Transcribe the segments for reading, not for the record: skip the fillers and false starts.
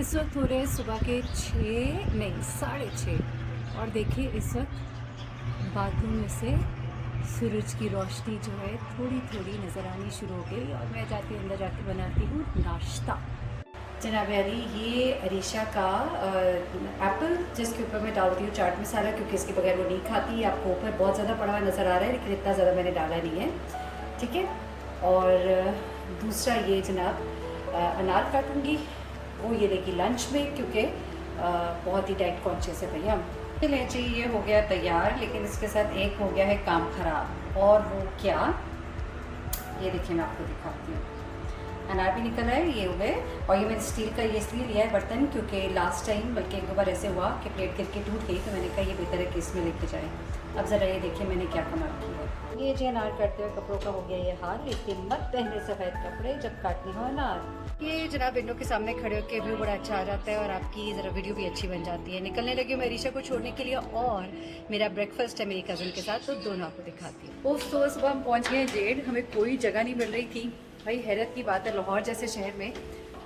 इस वक्त हो रहे हैं सुबह के 6 नहीं 6:30 और देखिए इस वक्त बाथरूम में से सूरज की रोशनी जो है थोड़ी थोड़ी नज़र आनी शुरू हो गई और मैं जाती अंदर जाके बनाती हूँ नाश्ता। जनाब अली, ये अरीशा का एप्पल जिसके ऊपर मैं डालती हूँ चाट मसाला, क्योंकि इसके बगैर वो नहीं खाती। आपको ऊपर बहुत ज़्यादा पड़ा हुआ नज़र आ रहा है लेकिन इतना ज़्यादा मैंने डाला नहीं है, ठीक है। और दूसरा ये जनाब अनार काटूँगी, वो ये लेगी लंच में, क्योंकि बहुत ही डाइट कॉन्शियस है भैया। चलिए जी, ये हो गया तैयार, लेकिन इसके साथ एक हो गया है काम ख़राब। और वो क्या, ये देखिए मैं आपको दिखाती हूँ। अनार भी निकल आए, ये हो गए। और ये मैंने स्टील का ये इसलिए लिया है बर्तन, क्योंकि लास्ट टाइम बल्कि एक दो बार ऐसे हुआ कि प्लेट गिर के टूट गई, तो मैंने कहा ये बेहतर है कि इसमें लेके जाए। अब ज़रा ये देखिए मैंने क्या कमाल किया है। ये जो अनार काटते हुए कपड़ों का हो गया ये हाल, इसके मत पहने सफ़ेद कपड़े जब काटनी हो अनार। ये जनाब विंडो के सामने खड़े होकर व्यू बड़ा अच्छा आ जाता है और आपकी ज़रा वीडियो भी अच्छी बन जाती है। निकलने लगी मैं अरीशा को छोड़ने के लिए और मेरा ब्रेकफास्ट है मेरी कज़न के साथ, तो दोनों आपको दिखाती हूँ। उस सुबह हम पहुँच गए जेड, हमें कोई जगह नहीं मिल रही थी। भाई हैरत की बात है, लाहौर जैसे शहर में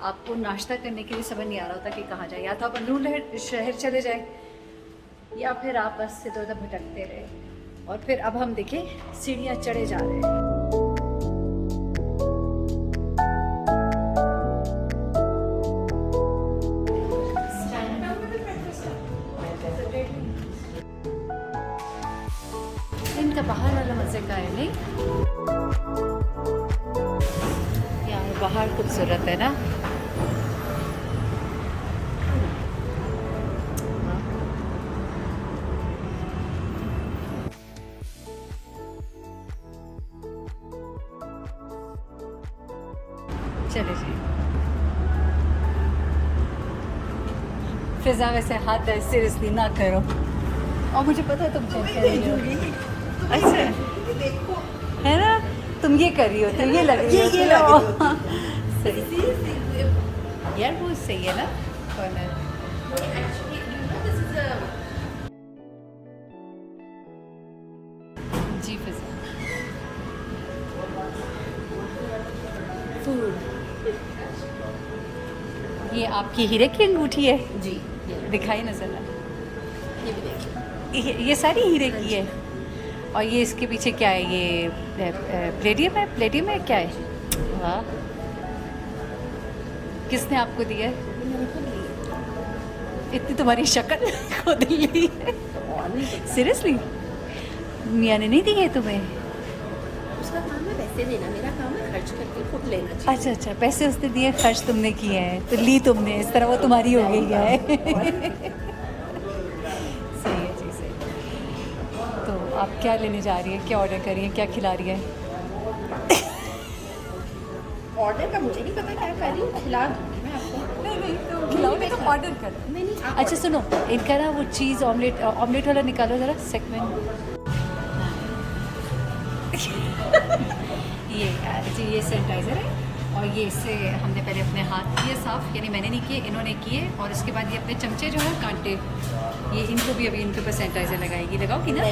आपको नाश्ता करने के लिए समझ नहीं आ रहा होता कि कहाँ जाए। या तो आप नूर शहर चले जाए या फिर आप बस से इधर भटकते रहे। और फिर अब हम देखें सीढ़ियाँ चढ़े जा रहे हैं। इनका बाहर वाला मजे का है नहीं, यार बाहर खूबसूरत है ना। चले जी फिजा, वैसे हाथ सीरियसली ना करो। और मुझे पता है तुम क्या कर रही हो। अच्छा है ना, तुम ये कर रही हो, तुम ये लग रही हो, ये सही यार, वो सही है ना। कौन है जी फिजा? ये आपकी हीरे की अंगूठी है जी, दिखाई ना जरा। ये भी देखिए, ये सारी हीरे की है। और ये इसके पीछे क्या है, ये प्लेडियम है? प्लेडियम है क्या है? वाह, किसने आपको दिया है? इतनी तुम्हारी शक्ल खुद ली है? सीरियसली मियाँ ने नहीं दी है तुम्हें? उसका काम है पैसे देना, मेरा काम है खर्च करके खुद लेना। अच्छा अच्छा, पैसे उसने दिए, खर्च तुमने किए हैं, तो ली तुमने, इस तरह वो तुम्हारी हो गई है। सही है जी, सही। तो आप क्या लेने जा रही है, क्या ऑर्डर कर रही है, क्या खिला रही है? ऑर्डर का मुझे नहीं पता क्या कर रही हूँ, खिला दूँगी मैं आपको। नहीं तो खिलाओगे तो ऑर्डर कर। नहीं अच्छा सुनो, इनका ना वो चीज़ ऑमलेट वाला निकालो ज़रा सेगमेंट। ये यार जी, ये सैनिटाइज़र है और ये इससे हमने पहले अपने हाथ किए साफ़, यानी मैंने नहीं किए, इन्होंने किए। और इसके बाद ये अपने चमचे जो है कांटे, ये इनको भी अभी इनके ऊपर सैनिटाइज़र लगाएगी। लगाओगी ना?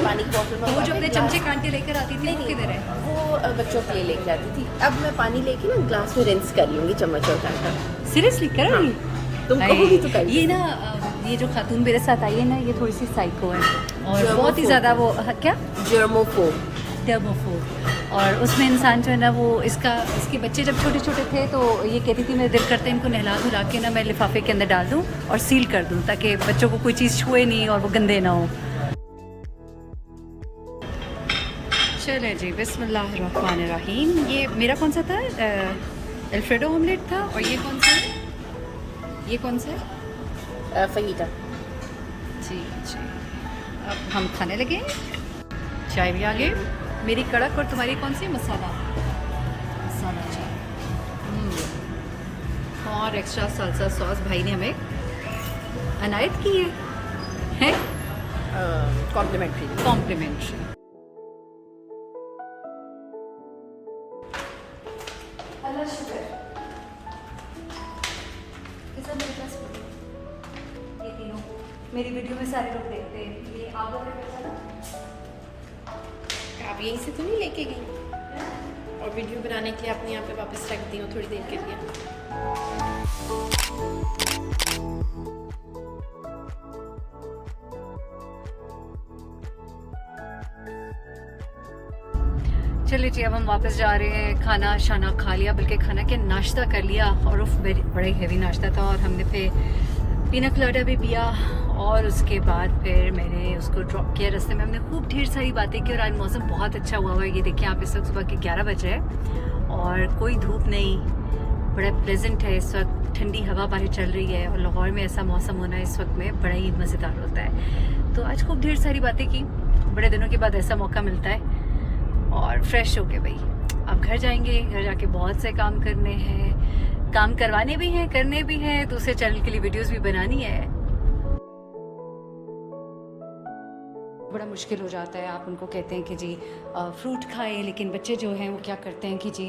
पानी की बोतल में तो वो जो अपने चमचे कांटे लेकर आती थी वो किधर है? वो बच्चों के लिए लेके आती थी। अब मैं पानी लेके ना ग्लास में रिंस कर लूँगी चम्मच और कांटा। सीरियसली करोगी? तुम कहोगी तो कर। ये ना ये जो खातून मेरे साथ आई है ना, ये थोड़ी सी साइको है और बहुत ही ज़्यादा वो क्या जर्मोफोब। और उसमें इंसान जो है ना, वो इसके बच्चे जब छोटे छोटे थे तो ये कहती थी मेरा दिल करता है इनको नहला धुला के ना मैं लिफाफे के अंदर डाल दूं और सील कर दूं, ताकि बच्चों को कोई चीज़ छुए नहीं और वो गंदे ना हो। चले जी, बिस्मिल्लाहिर्रहमानिर्रहीम। ये मेरा कौन सा था? अल्फ्रेडो ऑमलेट था। और ये कौन सा है? ये कौन सा है? फहीदा जी जी। अब हम खाने लगे, चाय भी आ गई मेरी कड़क, और तुम्हारी कौन सी? मसाला चाय। और एक्स्ट्रा सालसा सॉस भाई ने हमें अनायत की है कॉम्प्लीमेंट्री। अल्लाह शुक्र। ये तीनों मेरी वीडियो में सारे लोग देखते हैं। ये आप लोग आप यहीं से तो नहीं लेके गई? और वीडियो बनाने के लिए अपने यहाँ पे वापस रख दी हूँ थोड़ी देर के लिए। चलिए जी, अब हम वापस जा रहे हैं। खाना शाना खा लिया, बल्कि खाना के नाश्ता कर लिया, और बड़ा ही हैवी नाश्ता था। और हमने फिर पीना कलाडा भी पिया, और उसके बाद फिर मैंने उसको ड्रॉप किया। रास्ते में हमने खूब ढेर सारी बातें की, और आज मौसम बहुत अच्छा हुआ है। ये देखिए आप, इस वक्त सुबह के 11 बज रहे हैं और कोई धूप नहीं, बड़ा प्लेजेंट है इस वक्त। ठंडी हवा बाहर चल रही है, और लाहौर में ऐसा मौसम होना इस वक्त में बड़ा ही मज़ेदार होता है। तो आज खूब ढेर सारी बातें की, बड़े दिनों के बाद ऐसा मौका मिलता है। और फ्रेश होके भाई अब घर जाएंगे। घर जाके बहुत से काम करने हैं, काम करवाने भी हैं, करने भी हैं, दूसरे चैनल के लिए वीडियोस भी बनानी है। बड़ा मुश्किल हो जाता है। आप उनको कहते हैं कि जी फ्रूट खाएं, लेकिन बच्चे जो हैं वो क्या करते हैं कि जी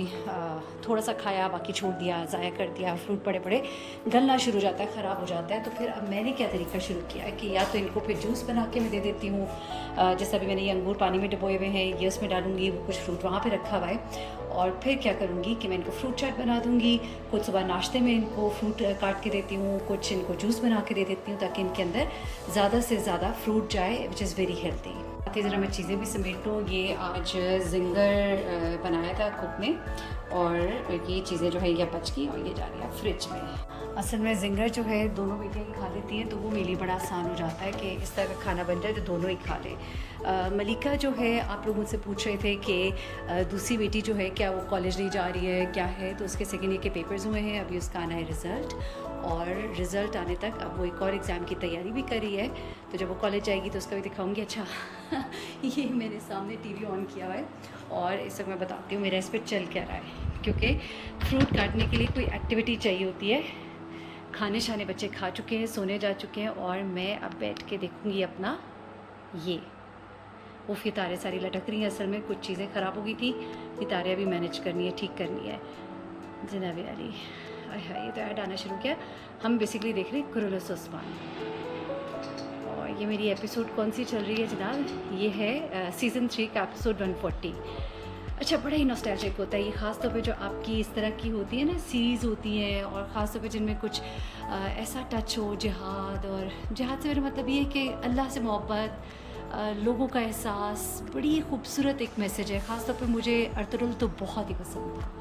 थोड़ा सा खाया, बाकी छोड़ दिया, ज़ाया कर दिया। फ्रूट पड़े पड़े गलना शुरू हो जाता है, ख़राब हो जाता है। तो फिर अब मैंने क्या तरीका शुरू किया है कि या तो इनको फिर जूस बना के मैं दे देती हूँ। जैसे अभी मैंने ये अंगूर पानी में डुबोए हुए हैं, ये उसमें डालूंगी, वो कुछ फ्रूट वहाँ पर रखा हुआ है। और फिर क्या करूँगी कि मैं इनको फ्रूट चाट बना दूँगी। कुछ सुबह नाश्ते में इनको फ्रूट काट के देती हूँ, कुछ इनको जूस बना के दे देती हूँ, ताकि इनके अंदर ज़्यादा से ज़्यादा फ्रूट जाए, विच इज़ वेरी हेल्दी। आते ज़रा मैं चीज़ें भी समेट लूँ। ये आज जिंगर बनाया था कुक ने, और ये चीज़ें जो है ये बच गई, और ये जा रही है फ्रिज में। असल में जिंगर जो है दोनों बेटियाँ ही खा लेती हैं, तो वो मेरे लिए बड़ा आसान हो जाता है कि इस तरह का खाना बन जाए तो दोनों ही खा लें। मलिका जो है, आप लोग मुझसे पूछ रहे थे कि दूसरी बेटी जो है क्या वो कॉलेज नहीं जा रही है, क्या है। तो उसके सेकेंड ईयर के पेपर्स हुए हैं, अभी उसका आना है रिज़ल्ट, और रिज़ल्ट आने तक अब वो एक और एग्ज़ाम की तैयारी भी कर रही है। तो जब वो कॉलेज जाएगी तो उसका भी दिखाऊंगी। अच्छा ये मेरे सामने टीवी ऑन किया हुआ है, और इस वक्त मैं बताती हूँ मेरा इस पर चल क्या रहा है, क्योंकि फ्रूट काटने के लिए कोई एक्टिविटी चाहिए होती है। खाने शाने बच्चे खा चुके हैं, सोने जा चुके हैं, और मैं अब बैठ के देखूँगी अपना ये ये तारे सारी लटक रही हैं। असल में कुछ चीज़ें ख़राब हो गई थी, ये तारे अभी मैनेज करनी है, ठीक करनी है। जनाबी अली ये तो ऐड आना शुरू किया। हम बेसिकली देख रहे हैं कुरुलुस उस्मान, और ये मेरी एपिसोड कौन सी चल रही है जनाब? ये है सीज़न 3 का एपिसोड 140। अच्छा, बड़ा ही नॉस्टैल्जिक होता है ये, ख़ास तौर पे जो आपकी इस तरह की होती है ना सीरीज़ होती हैं, और ख़ास तौर पे जिनमें कुछ ऐसा टच हो जिहाद। और जिहाद से मेरा मतलब ये है कि अल्लाह से मोहब्बत, लोगों का एहसास, बड़ी खूबसूरत एक मैसेज है। ख़ास तौर पे मुझे अर्तुगरुल तो बहुत ही पसंद था।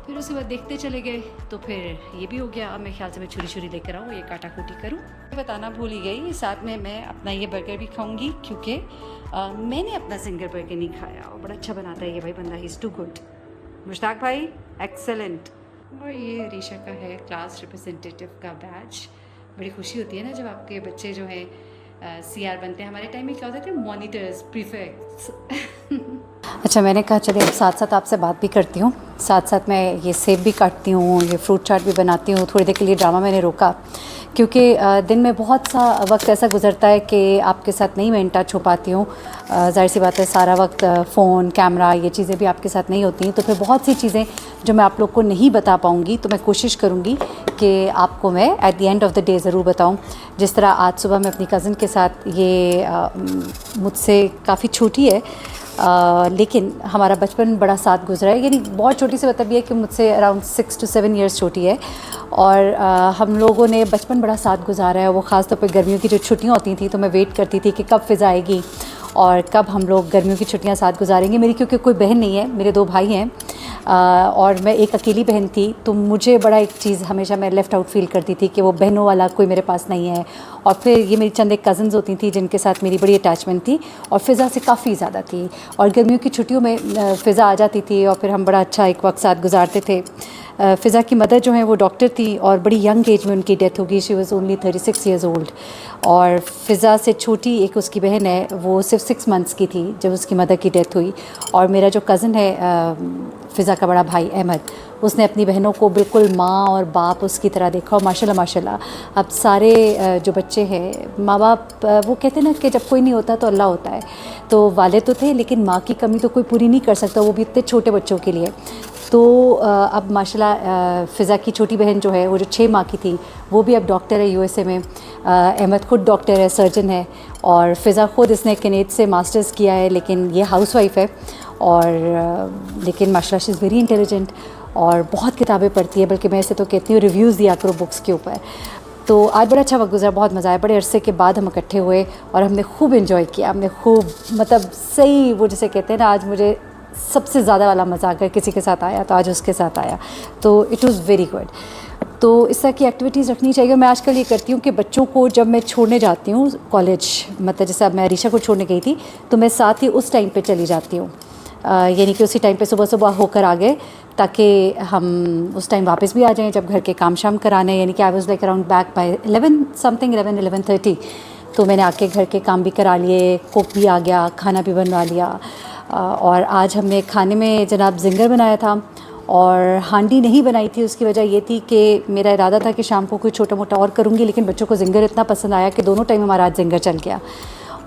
फिर उसके बाद देखते चले गए, तो फिर ये भी हो गया। अब मेरे ख्याल से मैं छुरी लेकर आऊँ, ये काटा कूटी करूँ। बताना भूल ही गई, साथ में मैं अपना ये बर्गर भी खाऊंगी, क्योंकि मैंने अपना सिंगर बर्गर नहीं खाया, और बड़ा अच्छा बनाता है ये भाई बंदा, he is too good. Mushtaq भाई एक्सेलेंट। और ये रीशा का है क्लास रिप्रेजेंटेटिव का बैच। बड़ी खुशी होती है ना जब आपके बच्चे जो हैं CR बनते हैं। हमारे टाइम में क्या होता था, मॉनिटर्स, प्रीफेक्ट्स। अच्छा, मैंने कहा चलिए अब साथ साथ आपसे बात भी करती हूँ, साथ साथ मैं ये सेब भी काटती हूँ, ये फ्रूट चाट भी बनाती हूँ। थोड़ी देर के लिए ड्रामा मैंने रोका, क्योंकि दिन में बहुत सा वक्त ऐसा गुजरता है कि आपके साथ नहीं मैं इन टच हो पाती हूँ। ज़ाहिर सी बात है, सारा वक्त फ़ोन, कैमरा, ये चीज़ें भी आपके साथ नहीं होती हैं। तो फिर बहुत सी चीज़ें जो मैं आप लोग को नहीं बता पाऊँगी, तो मैं कोशिश करूँगी कि आपको मैं at the end of the day ज़रूर बताऊँ। जिस तरह आज सुबह मैं अपनी कज़न के साथ, ये मुझसे काफ़ी छोटी है, लेकिन हमारा बचपन बड़ा साथ गुजरा है। यानी बहुत छोटी से मतलब ये है कि मुझसे अराउंड 6 to 7 ईयर्स छोटी है, और हम लोगों ने बचपन बड़ा साथ गुजारा है। वो ख़ास तौर पे गर्मियों की जो छुट्टियाँ होती थी, तो मैं वेट करती थी कि कब फ़िज़ा आएगी और कब हम लोग गर्मियों की छुट्टियाँ साथ गुजारेंगे। मेरी क्योंकि कोई बहन नहीं है, मेरे 2 भाई हैं, और मैं एक अकेली बहन थी, तो मुझे बड़ा एक चीज़ हमेशा मैं लेफ़्ट आउट फ़ील करती थी कि वो बहनों वाला कोई मेरे पास नहीं है। और फिर ये मेरी चंद एक कज़न्स होती थी जिनके साथ मेरी बड़ी अटैचमेंट थी, और फ़िज़ा से काफ़ी ज़्यादा थी। और गर्मियों की छुट्टियों में फ़िज़ा आ जाती थी, और फिर हम बड़ा अच्छा एक वक्त साथ गुजारते थे। फ़िज़ा की मदर जो है वो डॉक्टर थी, और बड़ी यंग एज में उनकी डेथ हो गई। She was only 36 years old. और फ़िज़ा से छोटी एक उसकी बहन है, वो सिर्फ 6 मंथ्स की थी जब उसकी मदर की डेथ हुई। और मेरा जो कज़न है फ़िज़ा का बड़ा भाई अहमद, उसने अपनी बहनों को बिल्कुल माँ और बाप उसकी तरह देखा। और माशाल्लाह माशाल्लाह अब सारे जो बच्चे हैं, माँ बाप, वो कहते हैं ना कि जब कोई नहीं होता तो अल्लाह होता है। तो वाले तो थे, लेकिन माँ की कमी तो कोई पूरी नहीं कर सकता, वो भी इतने छोटे बच्चों के लिए। तो अब माशाल्लाह फ़िज़ा की छोटी बहन जो है, वो जो 6 माह की थी, वो भी अब डॉक्टर है USA में। अहमद खुद डॉक्टर है, सर्जन है। और फ़िज़ा खुद इसने केनेट से मास्टर्स किया है, लेकिन ये हाउसवाइफ है। और लेकिन माशाल्लाह शी इज़ वेरी इंटेलिजेंट, और बहुत किताबें पढ़ती है। बल्कि मैं ऐसे तो कहती हूँ रिव्यूज़ दिया करो बुक्स के ऊपर। तो आज बड़ा अच्छा वक्त गुजरा, बहुत मज़ा आया। बड़े अरसे के बाद हम इकट्ठे हुए, और हमने खूब इन्जॉय किया। हमने खूब मतलब सही, वो जिसे कहते हैं ना, आज मुझे सबसे ज़्यादा वाला मज़ा अगर किसी के साथ आया तो आज उसके साथ आया, तो इट वाज़ वेरी गुड। तो इस तरह की एक्टिविटीज़ रखनी चाहिए। मैं आजकल ये करती हूँ कि बच्चों को जब मैं छोड़ने जाती हूँ कॉलेज, मतलब जैसे अब मैं अरीशा को छोड़ने गई थी तो मैं साथ ही उस टाइम पे चली जाती हूँ, यानी कि उसी टाइम पे सुबह सुबह होकर आ गए ताकि हम उस टाइम वापस भी आ जाएं जब घर के काम शाम कराने, यानी कि I was like around back by 11 something 11:30। तो मैंने आके घर के काम भी करा लिए, कुक भी आ गया, खाना भी बनवा लिया। और आज हमने खाने में जनाब जिंगर बनाया था और हांडी नहीं बनाई थी। उसकी वजह ये थी कि मेरा इरादा था कि शाम को कोई छोटा मोटा और करूँगी, लेकिन बच्चों को जिंगर इतना पसंद आया कि दोनों टाइम हमारा आज जिंगर चल गया।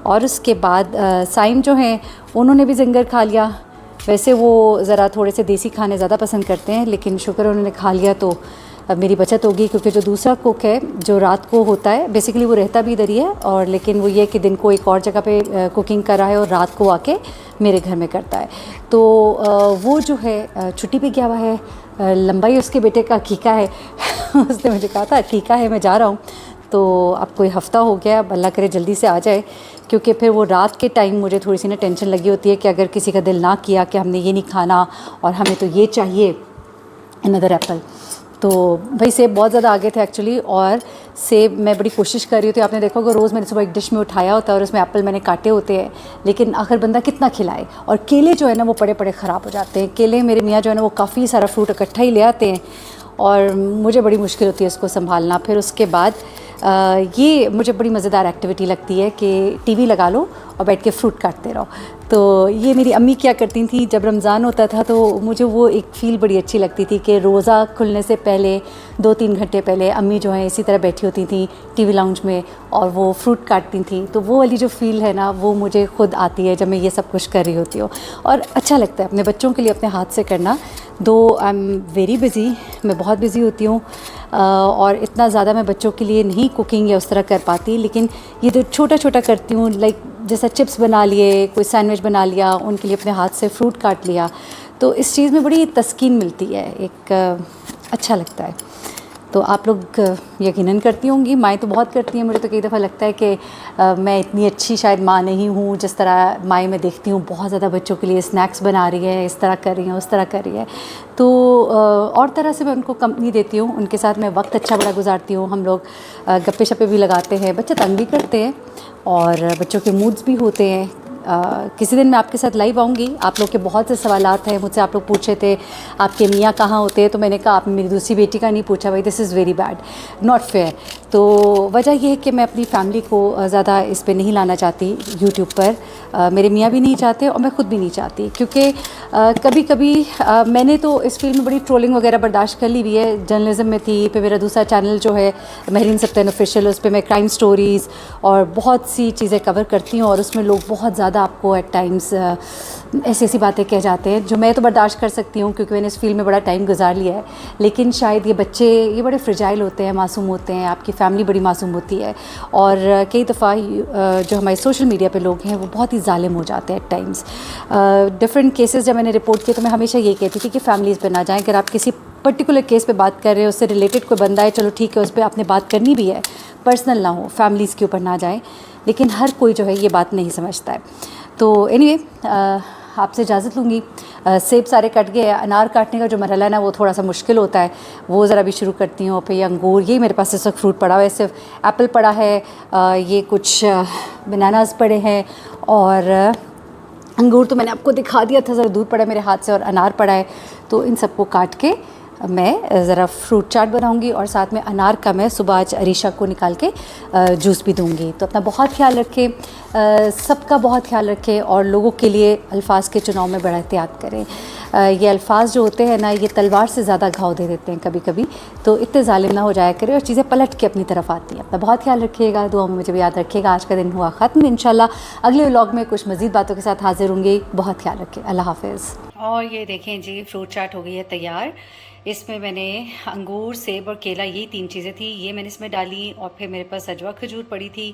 और उसके बाद साइम जो हैं उन्होंने भी जिंगर खा लिया। वैसे वो ज़रा थोड़े से देसी खाने ज़्यादा पसंद करते हैं, लेकिन शुक्र उन्होंने खा लिया तो अब मेरी बचत होगी, क्योंकि जो दूसरा कुक है जो रात को होता है, बेसिकली वो रहता भी इधर ही है, और लेकिन वो ये कि दिन को एक और जगह पे कुकिंग कर रहा है और रात को आके मेरे घर में करता है। तो वो जो है छुट्टी पे गया हुआ है, लंबाई उसके बेटे का अकीका है उसने मुझे कहा था अकीका है, मैं जा रहा हूँ। तो अब कोई हफ़्ता हो गया, अब अल्लाह करे जल्दी से आ जाए, क्योंकि फिर वो रात के टाइम मुझे थोड़ी सी ना टेंशन लगी होती है कि अगर किसी का दिल ना किया कि हमने ये नहीं खाना और हमें तो ये चाहिए अनदर एप्पल। तो भाई सेब बहुत ज़्यादा आगे थे एक्चुअली, और सेब मैं बड़ी कोशिश कर रही थी। आपने देखा होगा रोज़ मैंने सुबह एक डिश में उठाया होता है और उसमें एप्पल मैंने काटे होते हैं, लेकिन आखिर बंदा कितना खिलाए। और केले जो है ना वो पड़े पड़े ख़राब हो जाते हैं। केले मेरे मियाँ जो है ना वो काफ़ी सारा फ्रूट इकट्ठा ही ले आते हैं और मुझे बड़ी मुश्किल होती है उसको संभालना। फिर उसके बाद ये मुझे बड़ी मज़ेदार एक्टिविटी लगती है कि टीवी लगा लो और बैठ के फ्रूट काटते रहो। तो ये मेरी अम्मी क्या करती थी जब रमज़ान होता था, तो मुझे वो एक फ़ील बड़ी अच्छी लगती थी कि रोज़ा खुलने से पहले 2-3 घंटे पहले अम्मी जो है इसी तरह बैठी होती थी टीवी लाउंज में और वो फ्रूट काटती थी। तो वो वाली जो फ़ील है ना वो मुझे खुद आती है जब मैं ये सब कुछ कर रही होती हूँ, और अच्छा लगता है अपने बच्चों के लिए अपने हाथ से करना। दो आई एम वेरी बिज़ी, मैं बहुत बिज़ी होती हूँ और इतना ज़्यादा मैं बच्चों के लिए नहीं कुकिंग या उस तरह कर पाती, लेकिन ये जो छोटा छोटा करती हूँ, लाइक जैसा चिप्स बना लिए, कोई सैंडविच बना लिया, उनके लिए अपने हाथ से फ्रूट काट लिया, तो इस चीज़ में बड़ी तस्कीन मिलती है, एक अच्छा लगता है। तो आप लोग यकीनन करती होंगी, माएँ तो बहुत करती हैं। मुझे तो कई दफ़ा लगता है कि मैं इतनी अच्छी शायद माँ नहीं हूँ, जिस तरह माएँ मैं देखती हूँ बहुत ज़्यादा बच्चों के लिए स्नैक्स बना रही है, इस तरह कर रही है, उस तरह कर रही है। तो और तरह से मैं उनको कंपनी देती हूँ, उनके साथ मैं वक्त अच्छा बड़ा गुजारती हूँ। हम लोग गप्पे शप्पे भी लगाते हैं, बच्चे तंग भी करते हैं और बच्चों के मूड्स भी होते हैं। किसी दिन मैं आपके साथ लाइव आऊँगी। आप लोग के बहुत से सवालात हैं, मुझसे आप लोग पूछ रहे थे आपके मियाँ कहाँ होते हैं, तो मैंने कहा आपने मेरी दूसरी बेटी का नहीं पूछा। भाई this is very bad, not fair. तो वजह यह है कि मैं अपनी फैमिली को ज़्यादा इस पे नहीं लाना चाहती यूट्यूब पर। मेरे मियाँ भी नहीं चाहते और मैं ख़ुद भी नहीं चाहती, क्योंकि कभी कभी मैंने तो इस फील्ड में बड़ी ट्रोलिंग वगैरह बर्दाश्त कर ली हुई है। जर्नलिज्म में थी, फिर मेरा दूसरा चैनल जो है महरीन सप्तान ऑफिशियल, उस पर मैं क्राइम स्टोरीज़ और बहुत सी चीज़ें कवर करती हूँ, और उसमें लोग बहुत ज़्यादा आपको एट टाइम्स ऐसी ऐसी बातें कह जाते हैं जो मैं तो बर्दाश्त कर सकती हूँ क्योंकि मैंने इस फील्ड में बड़ा टाइम गुजार लिया है। लेकिन शायद ये बच्चे ये बड़े फ्रिजाइल होते हैं, मासूम होते हैं, आपकी फैमिली बड़ी मासूम होती है, और कई दफ़ा जो हमारे सोशल मीडिया पे लोग हैं वो बहुत ही जालिम हो जाते हैं एट टाइम्स। डिफरेंट केसेस जब मैंने रिपोर्ट किए तो मैं हमेशा ये कहती थी कि फैमिलीज़ पे ना जाएं। अगर आप किसी पर्टिकुलर केस पे बात कर रहे हो, उससे रिलेटेड कोई बंदा है, चलो ठीक है, उस पर आपने बात करनी भी है, पर्सनल ना हो, फैमिलीज़ के ऊपर ना जाएं। लेकिन हर कोई जो है ये बात नहीं समझता है। तो एनीवे आपसे इजाज़त लूँगी। सेब सारे कट गए, अनार काटने का जो मरहला है ना वो थोड़ा सा मुश्किल होता है, वो ज़रा भी शुरू करती हूँ। फिर ये अंगूर, ये मेरे पास इस वक्त फ्रूट पड़ा हुआ है, सिर्फ एप्पल पड़ा है, ये कुछ बनानास पड़े हैं, और अंगूर तो मैंने आपको दिखा दिया था, ज़रा दूर पड़ा है मेरे हाथ से, और अनार पड़ा है। तो इन सबको काट के मैं ज़रा फ्रूट चाट बनाऊंगी, और साथ में अनार का मैं सुबह आज अरीशा को निकाल के जूस भी दूंगी। तो अपना बहुत ख्याल रखें, सबका बहुत ख्याल रखें, और लोगों के लिए अल्फाज के चुनाव में बड़ा एहतियात करें। ये अल्फाज जो होते हैं ना, ये तलवार से ज़्यादा घाव दे देते हैं कभी कभी, तो इतने जालिम ना हो जाया करें और चीज़ें पलट के अपनी तरफ आती हैं। अपना बहुत ख्याल रखिएगा, दुआ में मुझे भी याद रखिएगा। आज का दिन हुआ ख़त्म, इंशाल्लाह अगले व्लॉग में कुछ मज़ीद बातों के साथ हाजिर होंगी। बहुत ख्याल रखें, अल्लाह हाफ़िज़। और ये देखें जी, फ्रूट चाट हो गई है तैयार। इसमें मैंने अंगूर, सेब और केला, ये 3 चीज़ें थी, ये मैंने इसमें डाली, और फिर मेरे पास अजवा खजूर पड़ी थी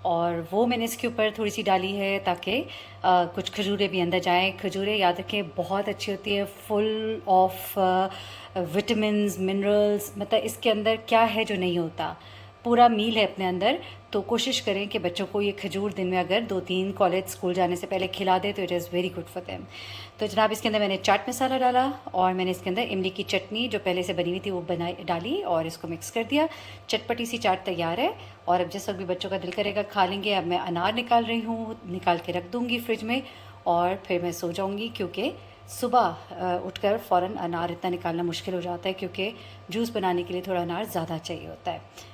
और वो मैंने इसके ऊपर थोड़ी सी डाली है ताकि कुछ खजूरें भी अंदर जाएं। खजूरें याद रखें बहुत अच्छी होती है, फुल ऑफ विटामिन्स, मिनरल्स, मतलब इसके अंदर क्या है जो नहीं होता, पूरा मील है अपने अंदर। तो कोशिश करें कि बच्चों को ये खजूर दिन में अगर 2-3 कॉलेज स्कूल जाने से पहले खिला दें तो it is very good for them. तो जनाब इसके अंदर मैंने चाट मसाला डाला और मैंने इसके अंदर इमली की चटनी जो पहले से बनी हुई थी वो डाली और इसको मिक्स कर दिया। चटपटी सी चाट तैयार है। और अब जिस वक्त भी बच्चों का दिल करेगा खा लेंगे। अब मैं अनार निकाल रही हूँ, निकाल के रख दूँगी फ्रिज में और फिर मैं सो जाऊँगी, क्योंकि सुबह उठकर फ़ौरन अनार इतना निकालना मुश्किल हो जाता है, क्योंकि जूस बनाने के लिए थोड़ा अनार ज़्यादा चाहिए होता है।